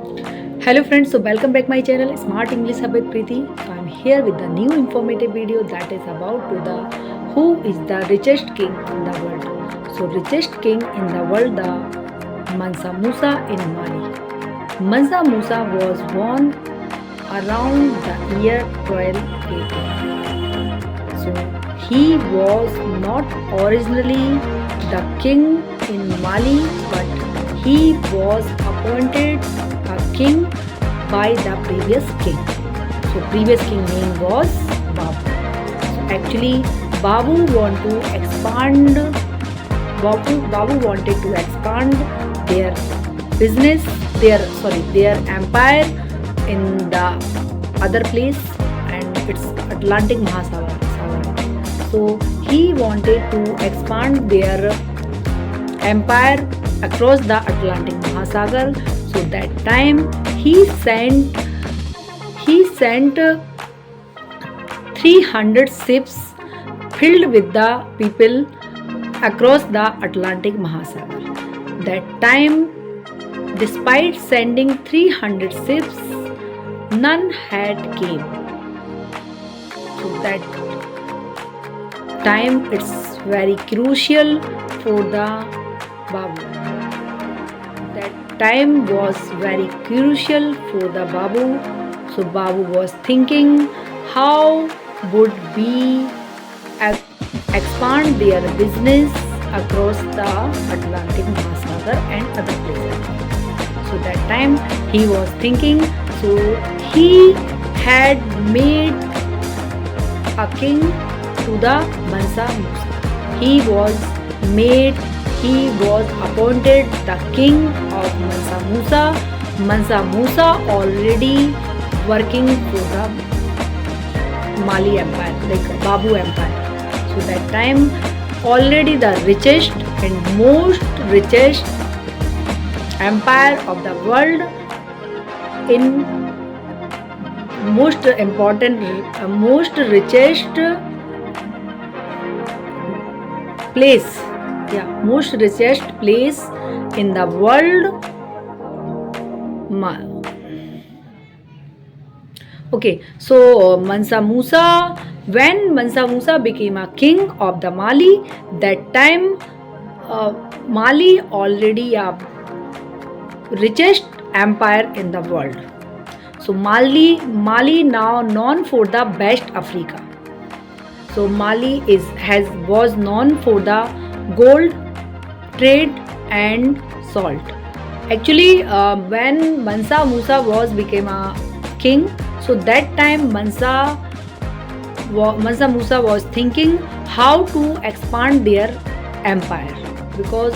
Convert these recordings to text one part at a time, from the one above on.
Hello friends, so welcome back my channel Smart English Hub with Preeti. So I'm here with the new informative video that is about to the who is the richest king in the world. So richest king in the world, the Mansa Musa in Mali. Mansa Musa was born around the year 1280. So he was not originally the king in Mali, but he was appointed a king by the previous king. So previous king name was Babu. So actually Babu want to expand Babu wanted to expand their business, their empire in the other place, and it's Atlantic Mahasagar. So he wanted to expand their empire across the Atlantic Mahasagar. So that time he sent 300 ships filled with the people across the Atlantic Mahasagar. That time, despite sending 300 ships, none had came. So that time it's very crucial for the Babu. That time was very crucial for the Babu. So Babu was thinking how would we expand their business across the Atlantic Mahasagar and other places. So that time he was thinking, so he had made a king to the Mansa Musa. He was appointed the king of Mansa Musa. Mansa Musa already working for the Mali Empire, like Babu Empire. So that time already the richest and most richest empire of the world, in most important, most richest place, most richest place in the world. Okay, so Mansa Musa, when Mansa Musa became a king of the Mali, that time Mali already a richest empire in the world. So Mali now known for the best Africa. So Mali was known for the gold trade and salt. Actually, when Mansa Musa became a king, so that time Mansa Musa was thinking how to expand their empire, because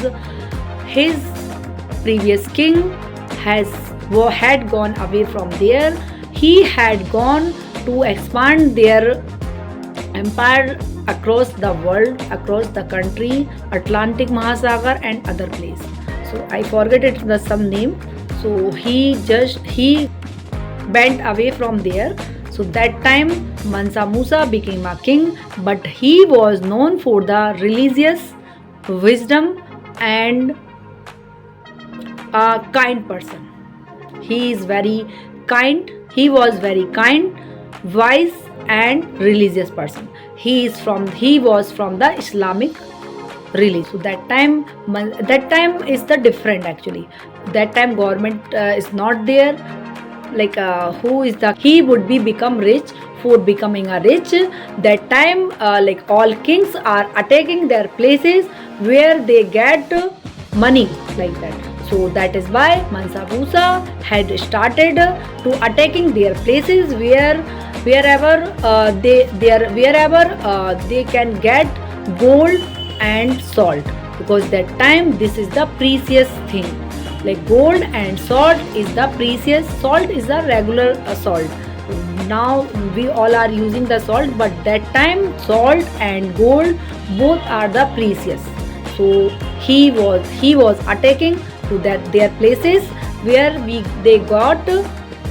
his previous king had gone away from there. He had gone to expand their empire across the world, across the country, Atlantic Mahasagar and other place. So I forget it the some name. So he went away from there. So that time Mansa Musa became a king, but he was known for the religious wisdom and a kind person. He is very kind. He was very kind, wise and religious person. He was from the Islamic religion. So that time is the different actually. That time government is not there. Like he would be become rich for becoming a rich. That time like all kings are attacking their places where they get money, like that. So that is why Mansa Musa had started to attacking their places wherever they can get gold and salt, because that time this is the precious thing. Like gold and salt is the precious. Salt is the regular salt. Now we all are using the salt, but that time salt and gold both are the precious. So he was attacking to their places where they got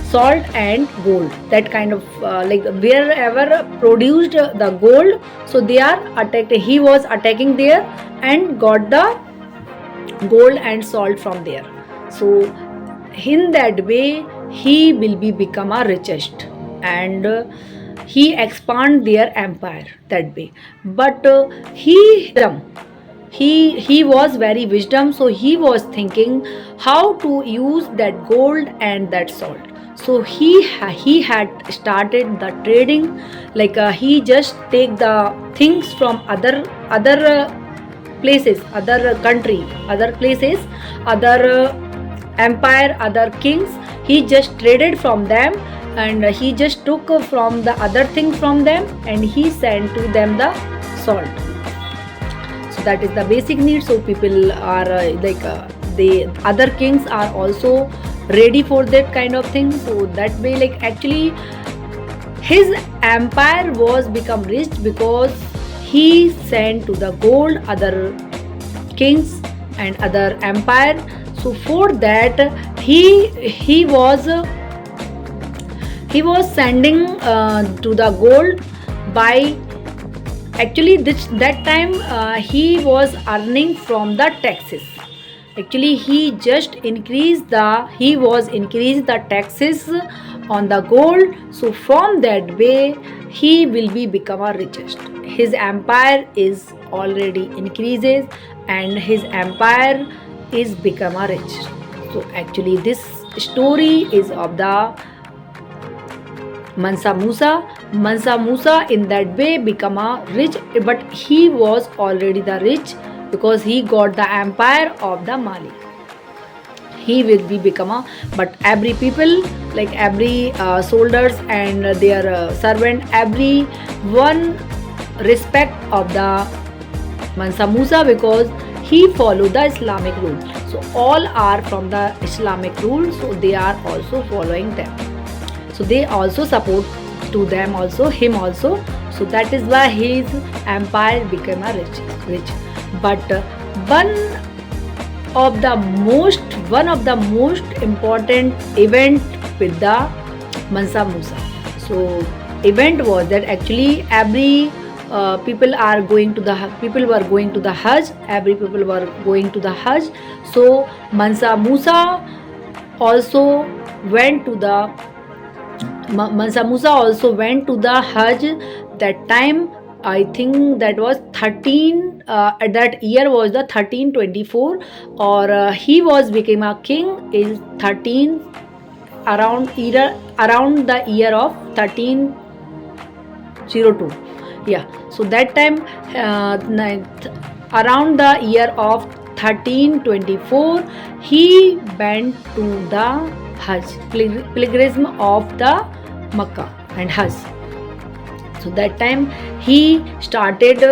salt and gold. That kind of like wherever produced the gold, so they are attacked. He was attacking there and got the gold and salt from there. So in that way he will be become a richest, and he expand their empire that way. But he was very wisdom, so he was thinking how to use that gold and that salt. So he had started the trading, like he just take the things from other places, other country, other places, other empire, other kings. He just traded from them, and he just took from the other things from them, and he sent to them the salt. So that is the basic need. So people are the other kings are also ready for that kind of thing. So that way, like actually his empire was become rich because he sent to the gold other kings and other empire. So for that he was sending to the gold by actually that time he was earning from the taxes. Actually he just increased the taxes on the gold. So from that way he will be become a richest. His empire is already increases, and his empire is become a rich. So actually this story is of the Mansa Musa. Mansa Musa in that way become a rich, but he was already the rich because he got the empire of the Mali. He will be become a, but every people, like every soldiers and their servant, every one respect of the Mansa Musa because he follow the Islamic rule. So all are from the Islamic rule, so they are also following them. So they also support to them also, him also. So that is why his empire became a rich. But one of the most important event with the Mansa Musa. So event was that actually every people were going to the Hajj. Every people were going to the Hajj. So Mansa Musa also went to the Hajj. That time I think that was 13 at that year was the 1324, or he was became a king is 13 around the year of 1302. Yeah, so that time around the year of 1324 he went to the Hajj, pilgrimage of the Makkah and Hajj. So that time he started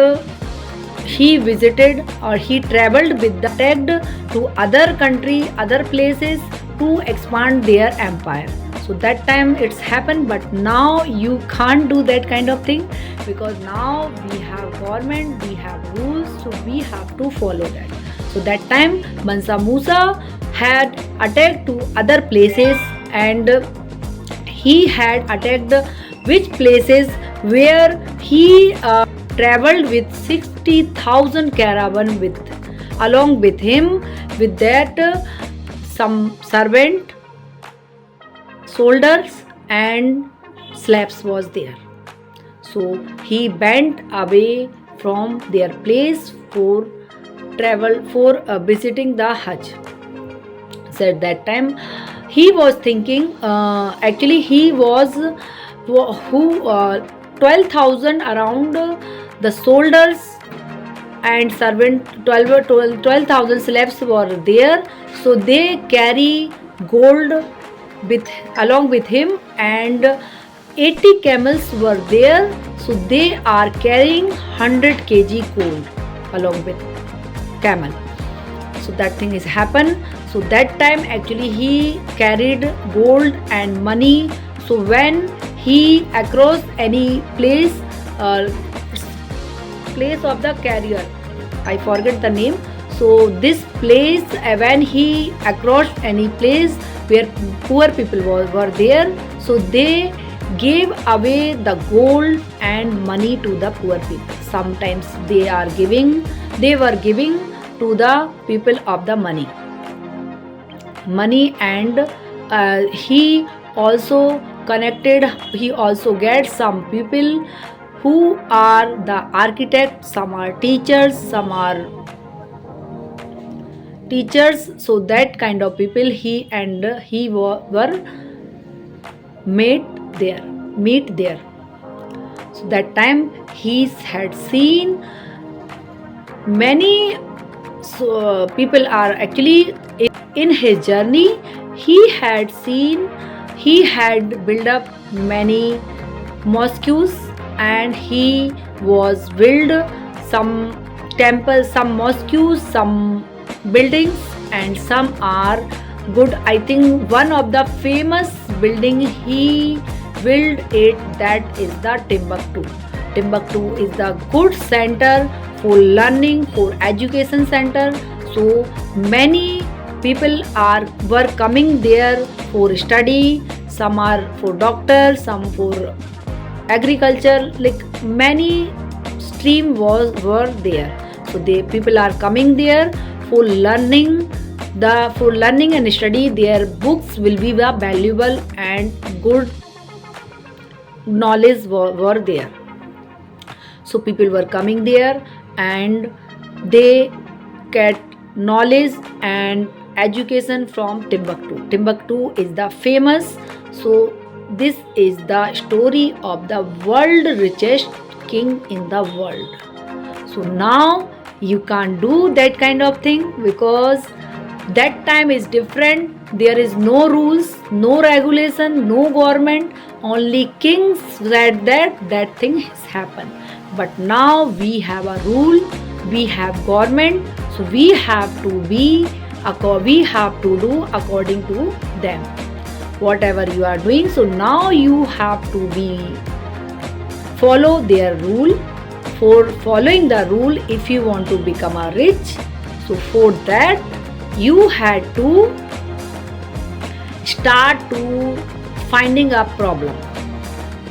he visited or he traveled with the tagged to other country, other places to expand their empire. So that time it's happened, but now you can't do that kind of thing because now we have government, we have rules, so we have to follow that. So that time Mansa Musa had attacked to other places, and he had attacked which places where he traveled with 60,000 caravan with along with him. With that some servant, soldiers and slaves was there. So he went away from their place for visiting the Hajj. So at that time he was thinking actually he was 12,000 around the soldiers and servant, 12,000 slaves were there. So they carry gold along with him, and 80 camels were there. So they are carrying 100 kg gold along with camel. So that thing is happened. So that time actually he carried gold and money. So when he across any place of the carrier, I forget the name. So this place when he across any place where poor people were there, so they gave away the gold and money to the poor people. Sometimes they were giving to the people of the money. money, and he also he also gets some people who are the architects, some are teachers, some are teachers. So that kind of people he were meet there. So that time he had seen many, so people are actually in his journey. He had built up many mosques, and he was build some temples, some mosques, some buildings, and some are good. I think one of the famous building he built it, that is the Timbuktu. Timbuktu is the good center for learning, for education center. So many people were coming there for study. Some are for doctors, some for agriculture. Like many stream were there. So people are coming there for learning. For learning and study, their books will be the valuable and good knowledge were there. So people were coming there and they get knowledge and education from Timbuktu. Timbuktu is the famous. So this is the story of the world richest king in the world. So now you can't do that kind of thing, because that time is different. There is no rules, no regulation, no government. Only kings said that thing has happened. But now we have a rule, we have government, so we have to do according to them. Whatever you are doing, so now you have to follow their rule. For following the rule, if you want to become a rich, so for that you had to start to finding a problem.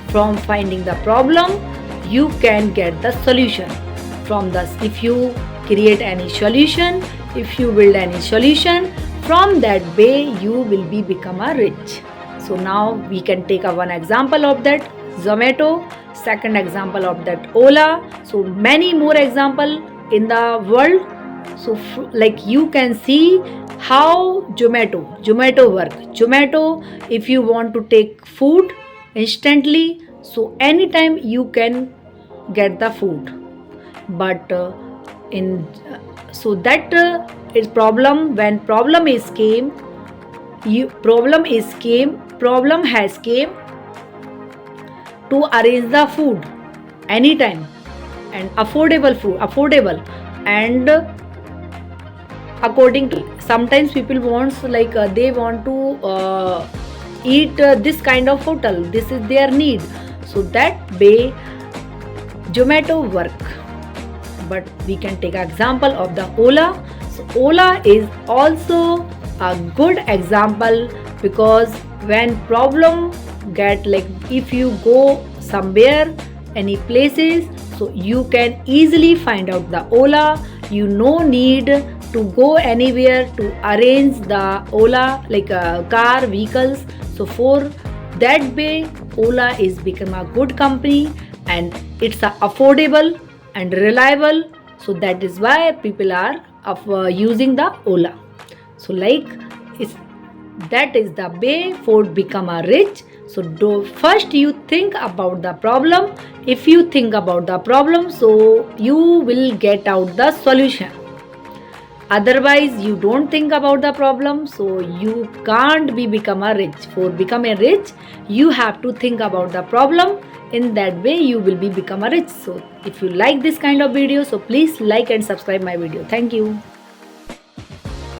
From finding the problem, you can get the solution. If you create any solution, if you build any solution, from that way you will become a rich. So now we can take one example of that, Zomato. Second example of that, Ola. So many more example in the world. So like you can see how Zomato work. Zomato, if you want to take food instantly, so anytime you can get the food. But so that is problem. When problem has came to arrange the food anytime, and affordable and according to, sometimes people wants they want to eat this kind of hotel, this is their need. So that way Zomato work. But we can take example of the Ola. So Ola is also a good example, because when problem get, like if you go somewhere, any places, so you can easily find out the Ola. You no need to go anywhere to arrange the Ola, like car vehicles. So for that way Ola is become a good company, and it's affordable and reliable. So that is why people are using the Ola. So that is the way for become a rich. So first you think about the problem. If you think about the problem, so you will get out the solution. Otherwise you don't think about the problem, so you can't become a rich. For become a rich, you have to think about the problem. In that way you will become a rich. So if you like this kind of video, so please like and subscribe my video. Thank you.